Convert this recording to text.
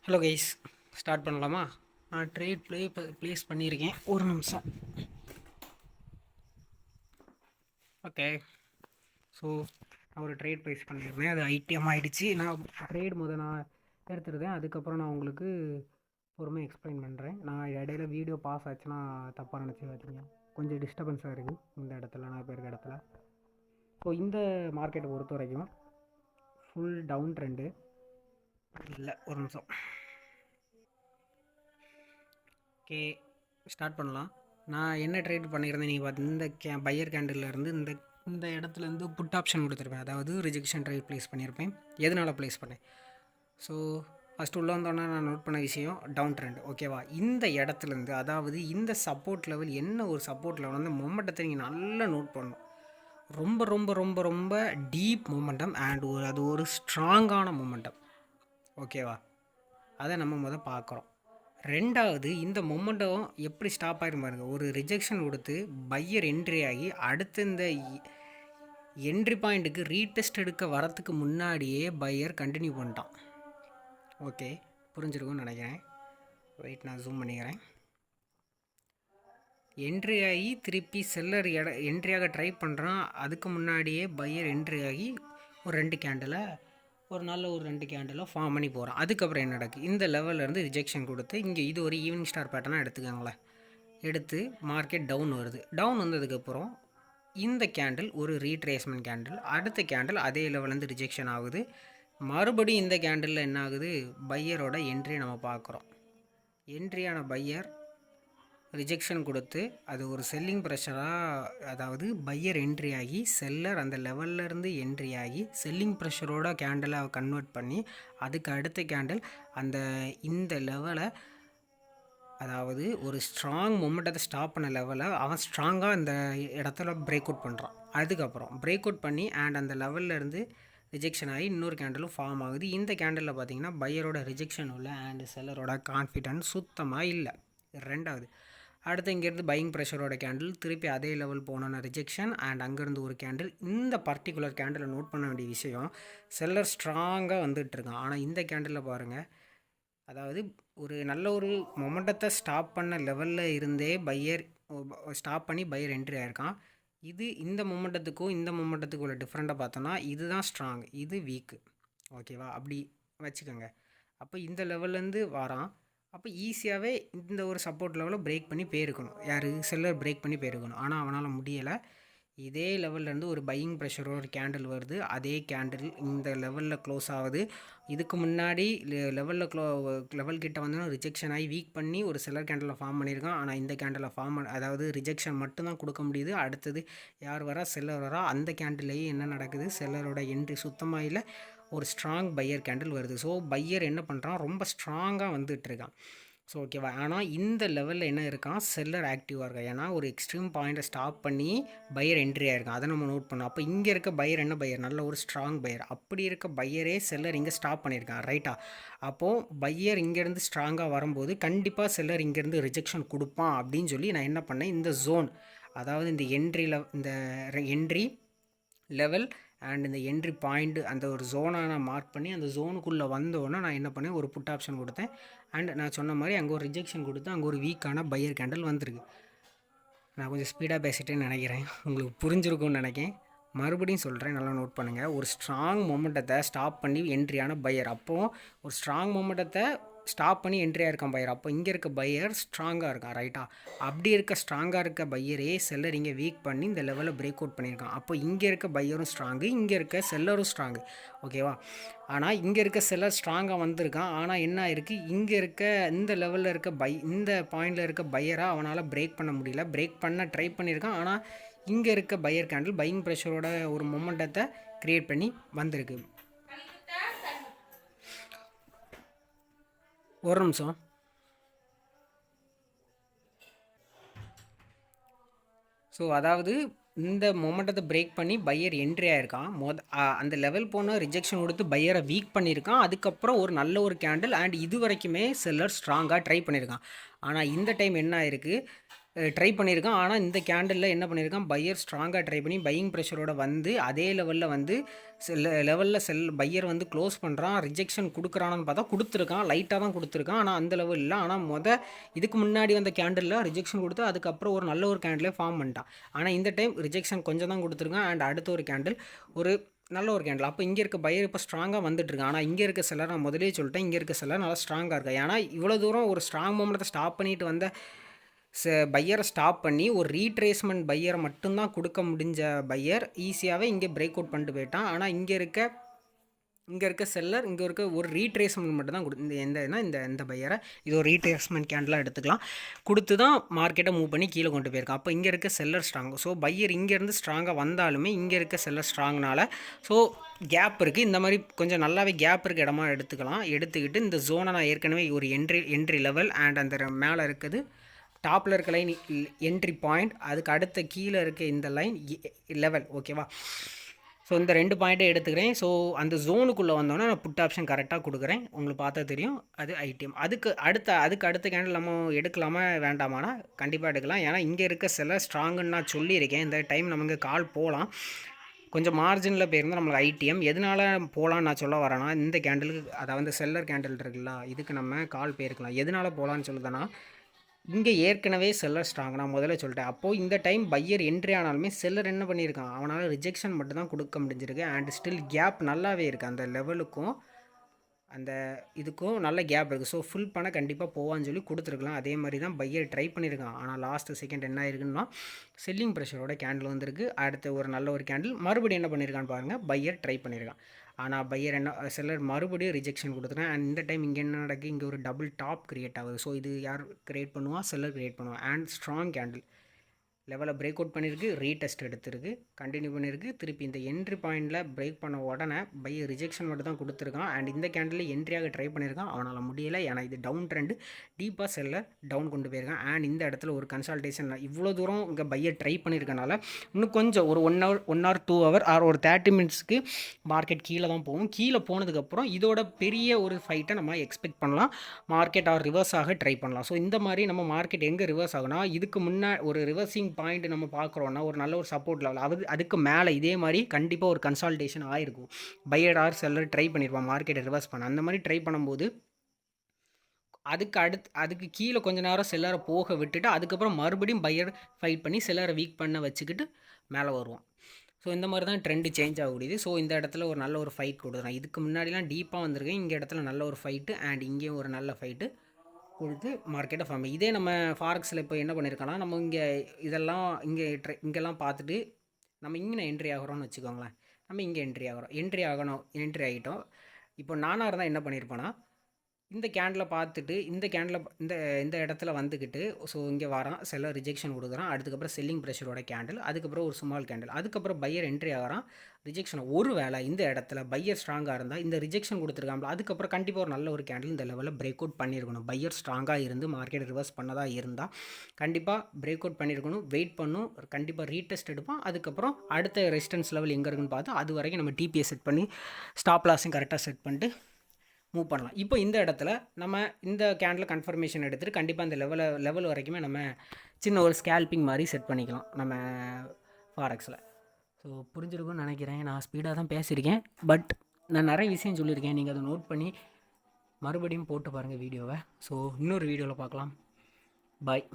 Hello guys, start பண்ணலாமா? நான் trade place பண்ணியிருக்கேன். ஒரு நிமிஷம். ஓகே. ஸோ நான் ஒரு ட்ரேட் ப்ளேஸ் பண்ணியிருந்தேன். அது ஐடிஎம் ஆகிடுச்சு. நான் ட்ரேட் நான் எடுத்துருந்தேன். அதுக்கப்புறம் நான் உங்களுக்கு பொறுமையாக எக்ஸ்பிளைன் பண்ணுறேன். நான் இடையில வீடியோ பாஸ் ஆச்சுன்னா தப்பாக நினச்சிக்காதீங்க. கொஞ்சம் டிஸ்டர்பன்ஸாக இருக்குது இந்த இடத்துல, நான் இப்போ இருக்க இடத்துல. ஸோ இந்த மார்க்கெட்டை பொறுத்த வரைக்கும் ஃபுல் டவுன் ட்ரெண்டு இல்லை. ஒரு நிமிஷம். ஓகே, ஸ்டார்ட் பண்ணலாம். நான் என்ன ட்ரேட் பண்ணியிருந்தேன் நீங்கள் பார்த்து, இந்த பையர் கேண்டில்லேருந்து இந்த இந்த இடத்துலேருந்து புட் ஆப்ஷன் கொடுத்துருப்பேன். அதாவது ரிஜெக்ஷன் ட்ரேட் ப்ளேஸ் பண்ணியிருப்பேன். எதனால் ப்ளேஸ் பண்ணேன்? ஸோ ஃபஸ்ட்டு உள்ளே வந்தோன்னே நான் நோட் பண்ண விஷயம் டவுன் ட்ரெண்ட். ஓகேவா? இந்த இடத்துலேருந்து, அதாவது இந்த சப்போர்ட் லெவல், என்ன ஒரு சப்போர்ட் லெவல் வந்து மொமெண்டத்தை நீங்கள் நல்லா நோட் பண்ணணும். ரொம்ப ரொம்ப ரொம்ப ரொம்ப டீப் மொமெண்டம் அண்ட் அது ஒரு ஸ்ட்ராங்கான மொமெண்டம். ஓகேவா? அதை நம்ம பார்க்குறோம். ரெண்டாவது, இந்த மொமெண்டம் எப்படி ஸ்டாப் ஆகிரும் பாருங்க. ஒரு ரிஜெக்ஷன் கொடுத்து பையர் என்ட்ரி ஆகி அடுத்த இந்த என்ட்ரி பாயிண்ட்டுக்கு ரீடெஸ்ட் எடுக்க வரத்துக்கு முன்னாடியே பையர் கண்டினியூ பண்ணிட்டான். ஓகே, புரிஞ்சிருக்கும்னு நினைக்கிறேன். வெயிட், நான் ஜூம் பண்ணிக்கிறேன். என்ட்ரி ஆகி திருப்பி செல்லர் என்ட்ரியாக ட்ரை பண்ணுறான். அதுக்கு முன்னாடியே பையர் என்ட்ரி ஆகி ஒரு 2 கேண்டில், ஒரு நல்ல ஒரு 2 கேண்டில் ஃபார்ம் பண்ணி போகிறான். அதுக்கப்புறம் என்ன நடக்குது? இந்த லெவல்லேருந்து ரிஜெக்ஷன் கொடுத்து இங்கே இது ஒரு ஈவினிங் ஸ்டார் பேட்டர்னாக எடுத்துக்கோங்களேன். எடுத்து மார்க்கெட் டவுன் வருது. டவுன் வந்ததுக்கப்புறம் இந்த கேண்டில் ஒரு ரீட்ரேஸ்மெண்ட் கேண்டில். அடுத்த கேண்டில் அதே லெவல்லேருந்து ரிஜெக்ஷன் ஆகுது. மறுபடியும் இந்த கேண்டிலில் என்ன ஆகுது? பையரோட என்ட்ரி நம்ம பார்க்குறோம். என்ட்ரியான பையர் ரிஜெக்ஷன் கொடுத்து அது ஒரு செல்லிங் ப்ரெஷராக, அதாவது பையர் என்ட்ரி ஆகி செல்லர் அந்த லெவல்லேருந்து என்ட்ரி ஆகி செல்லிங் ப்ரெஷரோட கேண்டிலை கன்வெர்ட் பண்ணி அதுக்கு அடுத்த கேண்டில் அந்த இந்த லெவலை, அதாவது ஒரு ஸ்ட்ராங் மொமெண்டத்தை ஸ்டாப் பண்ண லெவலை அவன் ஸ்ட்ராங்காக இந்த இடத்துல பிரேக் அவுட் பண்ணுறான். அதுக்கப்புறம் பிரேக் அவுட் பண்ணி அண்ட் அந்த லெவல்லேருந்து ரிஜெக்ஷன் ஆகி இன்னொரு கேண்டிலும் ஃபார்ம் ஆகுது. இந்த கேண்டிலில் பார்த்தீங்கன்னா பையரோட ரிஜெக்ஷன் இல்லை அண்ட் செல்லரோட கான்ஃபிடன்ஸ் சுத்தமாக இல்லை. ரெண்டாவது, அடுத்து இங்கேருந்து பையிங் ப்ரெஷரோட கேண்டில் திருப்பி அதே லெவல் போனோன்னா ரிஜெக்ஷன் அண்ட் அங்கேருந்து ஒரு கேண்டில். இந்த பர்டிகுலர் கேண்டிலை நோட் பண்ண வேண்டிய விஷயம், செல்லர் ஸ்ட்ராங்காக வந்துட்டுருக்கான். ஆனால் இந்த கேண்டிலில் பாருங்கள், அதாவது ஒரு நல்ல ஒரு மொமெண்டத்தை ஸ்டாப் பண்ண லெவலில் இருந்தே பையர் ஸ்டாப் பண்ணி பையர் என்ட்ரி ஆகிருக்கான். இது இந்த மொமெண்டத்துக்கும் இந்த மொமெண்டத்துக்கும் உள்ள டிஃப்ரெண்ட்டாக பார்த்தோன்னா இதுதான் ஸ்ட்ராங், இது வீக்கு. ஓகேவா? அப்படி வச்சுக்கோங்க. அப்போ இந்த லெவல்லேருந்து வரான். அப்போ ஈஸியாகவே இந்த ஒரு சப்போர்ட் லெவலை பிரேக் பண்ணி போயிருக்கணும். யார்? செல்லர் பிரேக் பண்ணி போயிருக்கணும். ஆனால் அவனால் முடியலை. இதே லெவல்லேருந்து ஒரு பையிங் ப்ரெஷரோட ஒரு கேண்டில் வருது. அதே கேண்டில் இந்த லெவலில் க்ளோஸ் ஆகுது. இதுக்கு முன்னாடி லெவல் கிட்ட வந்து ரிஜெக்ஷன் ஆகி வீக் பண்ணி ஒரு செல்லர் கேண்டில் ஃபார்ம் பண்ணியிருக்கான். ஆனால் இந்த கேண்டில் அதாவது ரிஜெக்ஷன் மட்டும்தான் கொடுக்க முடியுது. அடுத்தது யார் வரா? செல்லர் வரா. அந்த கேண்டில்லையும் என்ன நடக்குது? செல்லரோட என்ட்ரி சுத்தமாக இல்லை. ஒரு ஸ்ட்ராங் பையர் கேண்டில் வருது. ஸோ பையர் என்ன பண்ணுறான்? ரொம்ப ஸ்ட்ராங்காக வந்துட்டுருக்கான். ஸோ ஓகேவா? ஆனால் இந்த லெவலில் என்ன இருக்கான்? செல்லர் ஆக்டிவாக இருக்கா. ஏன்னா ஒரு எக்ஸ்ட்ரீம் பாயிண்ட்டை ஸ்டாப் பண்ணி பையர் என்ட்ரி ஆகிருக்கான். அதை நம்ம நோட் பண்ணோம். அப்போ இங்கே இருக்க பையர் என்ன பையர்? நல்ல ஒரு ஸ்ட்ராங் பையர். அப்படி இருக்க பையரே செல்லர் இங்கே ஸ்டாப் பண்ணியிருக்கான். ரைட்டா? அப்போது பையர் இங்கேருந்து ஸ்ட்ராங்காக வரும்போது கண்டிப்பாக செல்லர் இங்கேருந்து ரிஜெக்ஷன் கொடுப்பான் அப்படின்னு சொல்லி நான் என்ன பண்ணேன்? இந்த ஜோன், அதாவது இந்த இந்த என்ட்ரி லெவல் அண்ட் இந்த என்ட்ரி பாயிண்ட், அந்த ஒரு ஜோனை நான் மார்க் பண்ணி அந்த ஜோனுக்குள்ளே வந்தோன்னே நான் என்ன பண்ணேன்? ஒரு புட் ஆப்ஷன் கொடுத்தேன். அண்ட் நான் சொன்ன மாதிரி அங்கே ஒரு ரிஜெக்ஷன் கொடுத்து அங்கே ஒரு வீக்கான பையர் கேண்டில் வந்திருக்கு. நான் கொஞ்சம் ஸ்பீடாக பேசிட்டேன்னு நினைக்கிறேன். உங்களுக்கு புரிஞ்சிருக்கும்னு நினைக்கிறேன். மறுபடியும் சொல்கிறேன், நல்லா நோட் பண்ணுங்கள். ஒரு ஸ்ட்ராங் மொமெண்டத்தை ஸ்டாப் பண்ணி என்ட்ரியான பையர். அப்போது ஒரு ஸ்ட்ராங் மொமெண்டத்தை ஸ்டாப் பண்ணி என்ட்ரியாக இருக்கான் பையர். அப்போ இங்கே இருக்க பையர் ஸ்ட்ராங்காக இருக்கான். ரைட்டா? அப்படி இருக்க ஸ்ட்ராங்காக இருக்க பையரே செல்லர் இங்கே வீக் பண்ணி இந்த லெவலில் பிரேக் அவுட் பண்ணியிருக்கான். அப்போ இங்கே இருக்க பையரும் ஸ்ட்ராங்கு, இங்கே இருக்க செல்லரும் ஸ்ட்ராங்கு. ஓகேவா? ஆனால் இங்கே இருக்க செல்லர் ஸ்ட்ராங்காக வந்திருக்கான். ஆனால் என்ன ஆயிருக்கு? இங்கே இருக்க இந்த லெவலில் இருக்க இந்த பாயிண்டில் இருக்க பையராக அவனால் பிரேக் பண்ண முடியல. பிரேக் பண்ண ட்ரை பண்ணியிருக்கான். ஆனால் இங்கே இருக்க பையர் கேண்டில் பையிங் ப்ரெஷரோட ஒரு மொமெண்டத்தை க்ரியேட் பண்ணி வந்திருக்கு. ஒரு நிமிஷம். ஸோ அதாவது இந்த மொமெண்டத்தை பிரேக் பண்ணி பையர் என்ட்ரி ஆகிருக்கான். அந்த லெவல் போனால் ரிஜெக்ஷன் கொடுத்து பையரை வீக் பண்ணியிருக்கான். அதுக்கப்புறம் ஒரு நல்ல ஒரு கேண்டில் அண்ட் இது வரைக்குமே செல்லர் ஸ்ட்ராங்காக ட்ரை பண்ணியிருக்கான். ஆனால் இந்த டைம் என்ன ஆயிருக்கு? ட்ரை பண்ணியிருக்கான். ஆனால் இந்த கேண்டிலில் என்ன பண்ணியிருக்கான், பையர் ஸ்ட்ராங்காக ட்ரை பண்ணி பையிங் ப்ரெஷரோட வந்து அதே லெவலில் வந்து பையர் வந்து க்ளோஸ் பண்ணுறான். ரிஜெக்ஷன் கொடுக்குறான்னு பார்த்தா கொடுத்துருக்கான், லைட்டாக தான் கொடுத்துருக்கான். ஆனால் அந்த லெவல் இல்லை. ஆனால் இதுக்கு முன்னாடி வந்த கேண்டிலில் ரிஜெக்ஷன் கொடுத்து அதுக்கப்புறம் ஒரு நல்ல ஒரு கேண்டிலே ஃபார்ம் பண்ணிட்டான். ஆனால் இந்த டைம் ரிஜெக்ஷன் கொஞ்சம் தான் கொடுத்துருக்கான். அண்ட் அடுத்த ஒரு கேண்டில் ஒரு நல்ல ஒரு கேண்டில். அப்போ இங்கே இருக்க பையர் இப்போ ஸ்ட்ராங்காக வந்துட்டுருக்கான். ஆனால் இங்கே இருக்க செல்லர் நான் முதலே சொல்லிட்டேன், இங்கே இருக்க செல்லர் நல்லா ஸ்ட்ராங்காக இருக்கா. ஏன்னா இவ்வளோ தூரம் ஒரு ஸ்ட்ராங் மூமெண்ட்டை ஸ்டாப் பண்ணிட்டு வந்த பையரை ஸ்டாப் பண்ணி ஒரு ரீட்ரேஸ்மெண்ட் பையரை மட்டும்தான் கொடுக்க முடிஞ்ச பையர் ஈஸியாகவே இங்கே பிரேக் அவுட் பண்ணிட்டு போயிட்டான். ஆனால் இங்கே இருக்க செல்லர் இங்கே இருக்க ஒரு ரீட்ரேஸ்மெண்ட் மட்டும் தான் இந்த பையரை இது ஒரு ரீட்ரேஸ்மெண்ட் கேண்டலாக எடுத்துக்கலாம் கொடுத்து தான் மார்க்கெட்டை மூவ் பண்ணி கீழே கொண்டு போயிருக்கான். அப்போ இங்கே இருக்க செல்லர் ஸ்ட்ராங். ஸோ பையர் இங்கேருந்து ஸ்ட்ராங்காக வந்தாலுமே இங்கே இருக்க செல்லர் ஸ்ட்ராங்னால ஸோ கேப் இருக்குது. இந்த மாதிரி கொஞ்சம் நல்லாவே கேப் இருக்க இடமா எடுத்துக்கிட்டு இந்த ஜோனை நான் ஏற்கனவே ஒரு என்ட்ரி லெவல் அண்ட் அந்த மேலே இருக்குது டாப்பில் இருக்க லைன் என்ட்ரி பாயிண்ட், அதுக்கு அடுத்த கீழே இருக்க இந்த லைன் லெவல். ஓகேவா? ஸோ இந்த 2 பாயிண்ட்டை எடுத்துக்கிறேன். ஸோ அந்த ஜோனுக்குள்ளே வந்தோன்னா நான் புட் ஆப்ஷன் கரெக்டாக கொடுக்குறேன். உங்களுக்கு பார்த்தா தெரியும் அது ஐடிஎம். அதுக்கு அடுத்த கேண்டில் நம்ம எடுக்கலாமா வேண்டாமானா கண்டிப்பாக எடுக்கலாம். ஏன்னா இங்கே இருக்க சில ஸ்ட்ராங்குன்னு நான் சொல்லியிருக்கேன். இந்த டைம் நமக்கு கால் போகலாம். கொஞ்சம் மார்ஜினில் போயிருந்தால் நம்மளுக்கு ஐடிஎம். எதனால் போகலான்னு நான் சொல்ல வரேன்னா, இந்த கேண்டிலுக்கு அதாவது செல்லர் கேண்டில் இருக்குல்ல, இதுக்கு நம்ம கால் போயிருக்கலாம். எதனால் போகலான்னு சொல்லுதுன்னா, இங்கே ஏற்கனவே செல்லர் ஸ்ட்ராங் நான் முதல்ல சொல்லிட்டேன். அப்போது இந்த டைம் பையர் என்ட்ரி ஆனாலுமே செல்லர் என்ன பண்ணியிருக்கான், அவனால் ரிஜெக்ஷன் மட்டும் தான் கொடுக்க முடிஞ்சிருக்கு. அண்ட் ஸ்டில் கேப் நல்லாவே இருக்குது. அந்த லெவலுக்கும் அந்த இதுக்கும் நல்ல கேப் இருக்குது. ஸோ ஃபுல் பண்ண கண்டிப்பாக போவான்னு சொல்லி கொடுத்துருக்கலாம். அதே மாதிரி தான் பையர் ட்ரை பண்ணியிருக்கான். ஆனால் லாஸ்ட்டு செகண்ட் என்ன ஆயிருக்குன்னா செல்லிங் ப்ரெஷரோட கேண்டில் வந்திருக்கு. அடுத்து ஒரு நல்ல ஒரு கேண்டில் மறுபடியும் என்ன பண்ணியிருக்கான்னு பாருங்கள், பையர் ட்ரை பண்ணியிருக்கான். ஆனால் பையர் செல்லர் மறுபடியும் ரிஜெக்ஷன் கொடுத்துட்டேன். அண்ட் இந்த டைம் இங்கே என்ன நடக்குது, இங்கே ஒரு டபுள் டாப் கிரியேட் ஆகுது. ஸோ இது யார் கிரியேட் பண்ணுவா, செல்லர் கிரியேட் பண்ணுவான். அண்ட் ஸ்ட்ராங் கேண்டில் லெவலை பிரேக் அவுட் பண்ணியிருக்கு, ரீடெஸ்ட் எடுத்துருக்கு, கண்டினியூ பண்ணியிருக்கு. திருப்பி இந்த என்ட்ரி பாயிண்டில் பிரேக் பண்ண உடனே பையர் ரிஜெக்ஷன் மட்டும் தான் கொடுத்துருக்கான். அண்ட் இந்த கேண்டில் என்ட்ரியாக ட்ரை பண்ணியிருக்கான், அவனால் முடியலை. ஏன்னா இது டவுன் ட்ரெண்டு, டீப்பாக செல்லர் டவுன் கொண்டு போயிருக்கான். அண்ட் இந்த இடத்துல ஒரு கன்சல்டேஷன் இவ்வளோ தூரம் இங்கே பையர் ட்ரை பண்ணியிருக்கனால இன்னும் கொஞ்சம் ஒரு 1 hour 2 hour ஆர் ஒரு 30 minutesக்கு மார்க்கெட் கீழே தான் போகும். கீழே போனதுக்கப்புறம் இதோட பெரிய ஒரு ஃபைட்டை நம்ம எக்ஸ்பெக்ட் பண்ணலாம். மார்க்கெட் ஆர் ரிவர்ஸ் ஆக ட்ரை பண்ணலாம். ஸோ இந்த மாதிரி நம்ம மார்க்கெட் எங்கே ரிவர்ஸ் ஆகுனா, இதுக்கு முன்னே ஒரு ரிவர்சிங் பாயிண்ட் நம்ம பார்க்குறோன்னா ஒரு நல்ல ஒரு சப்போர்ட் லெவல் அதுக்கு மேலே இதே மாதிரி கண்டிப்பாக ஒரு கன்சால்டேஷன் ஆகிருக்கும். பையர் ஆர் செல்லர் ட்ரை பண்ணியிருப்பான் மார்க்கெட்டை ரிவர்ஸ் பண்ண. அந்த மாதிரி ட்ரை பண்ணும்போது அதுக்கு கீழே கொஞ்ச நேரம் செல்லரை போக விட்டுட்டு அதுக்கப்புறம் மறுபடியும் பையர் ஃபைட் பண்ணி செல்லரை வீக் பண்ண வச்சுக்கிட்டு மேலே வருவான். ஸோ இந்த மாதிரி தான் ட்ரெண்டு சேஞ்ச் ஆகக்கூடியது. ஸோ இந்த இடத்துல ஒரு நல்ல ஒரு ஃபைட் கொடுக்குறான். இதுக்கு முன்னாடிலாம் டீப்பாக வந்திருக்கேன், இங்கே இடத்துல நல்ல ஒரு ஃபைட்டு அண்ட் இங்கேயும் ஒரு நல்ல ஃபைட்டு கொடுத்து மார்க்கெட்டை ஃபார்ம். இதே நம்ம ஃபாரெக்ஸில் இப்போ என்ன பண்ணியிருக்கோன்னா, நம்ம இங்கெல்லாம் பார்த்துட்டு நம்ம இங்கே என்ட்ரி ஆகிறோம்னு வச்சுக்கோங்களேன். நம்ம இங்கே என்ட்ரி ஆகிட்டோம். இப்போ நானாக இருந்தால் என்ன பண்ணியிருப்பேன்னா, இந்த கேண்டில் பார்த்துட்டு இந்த இடத்துல வந்துக்கிட்டு ஸோ இங்கே வரான், செல்லர் ரிஜெக்ஷன் கொடுக்குறான். அதுக்கப்புறம் செல்லிங் ப்ரெஷரோட கேண்டில், அதுக்கப்புறம் ஒரு ஸ்மால் கேண்டில், அதுக்கப்புறம் பையர் என்ட்ரி ஆகிறான், ரிஜெக்ஷன். ஒரு வேளை இந்த இடத்துல பையர் ஸ்ட்ராங்காக இருந்தால் இந்த ரிஜெக்ஷன் கொடுத்துருக்காங்களா, அதுக்கப்புறம் கண்டிப்பாக ஒரு நல்ல ஒரு கேண்டில் இந்த லெவலில் பிரேக் அவுட் பண்ணியிருக்கணும். பையர் ஸ்ட்ராங்காக இருந்து மார்க்கெட் ரிவர்ஸ் பண்ணதாக இருந்தால் கண்டிப்பாக பிரேக் அவுட் பண்ணியிருக்கணும். வெயிட் பண்ணும், கண்டிப்பாக ரீடெஸ்ட் எடுப்பான். அதுக்கப்புறம் அடுத்த ரெசிஸ்டன்ஸ் லெவல் எங்கே இருக்குன்னு பார்த்து அது வரைக்கும் நம்ம டிபிஎஸ் செட் பண்ணி ஸ்டாப் லாஸையும் கரெக்டாக செட் பண்ணிட்டு மூவ் பண்ணலாம். இப்போ இந்த இடத்துல நம்ம இந்த கேண்டில் கன்ஃபர்மேஷன் எடுத்துகிட்டு கண்டிப்பாக இந்த லெவல் வரைக்குமே நம்ம சின்ன ஒரு ஸ்கேல்பிங் மாதிரி செட் பண்ணிக்கலாம் நம்ம ஃபாரெக்ஸில். ஸோ புரிஞ்சிருக்கும்னு நினைக்கிறேன். நான் ஸ்பீடாக தான் பேசியிருக்கேன், பட் நான் நிறைய விஷயம் சொல்லியிருக்கேன். நீங்கள் அதை நோட் பண்ணி மறுபடியும் போட்டு பாருங்கள் வீடியோவை. ஸோ இன்னொரு வீடியோவில் பார்க்கலாம். பாய்.